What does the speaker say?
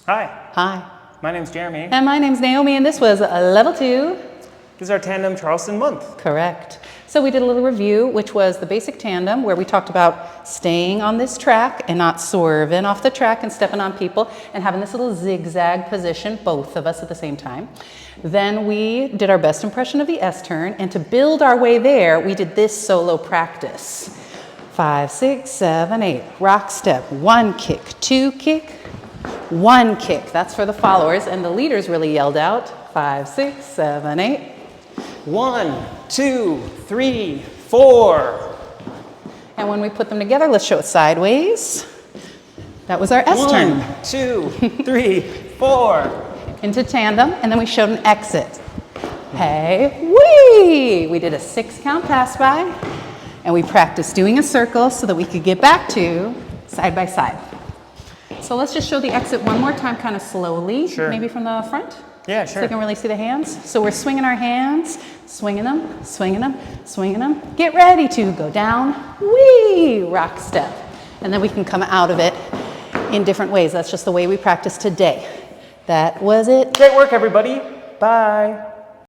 Hi, Hi. my name's Jeremy. And my name's Naomi, and this was level 2. This is our Tandem Charleston month. Correct. So we did a little review, which was the basic tandem, where we talked about staying on this track and not swerving off the track and stepping on people and having this little zigzag position, both of us at the same time. Then we did our best impression of the S-turn, and to build our way there, we did this solo practice. 5, 6, 7, 8. Rock step. 1 kick, 2 kick, 1 kick. That's for the followers, and the leaders really yelled out 5, 6, 7, 8. 1, 2, 3, 4. And when we put them together, let's show it sideways. That was our S-turn. 1, 2, 3, 4. Into tandem, and then we showed an exit. Hey, wee! We did a 6 count pass by, and we practiced doing a circle so that we could get back to side by side. So let's just show the exit one more time, kind of slowly, Sure. maybe from the front. Yeah, So sure. you can really see the hands. So we're swinging our hands, swinging them, swinging them, swinging them. Get ready to go down, wee, rock step. And then we can come out of it in different ways. That's just the way we practice today. That was it. Great work, everybody. Bye.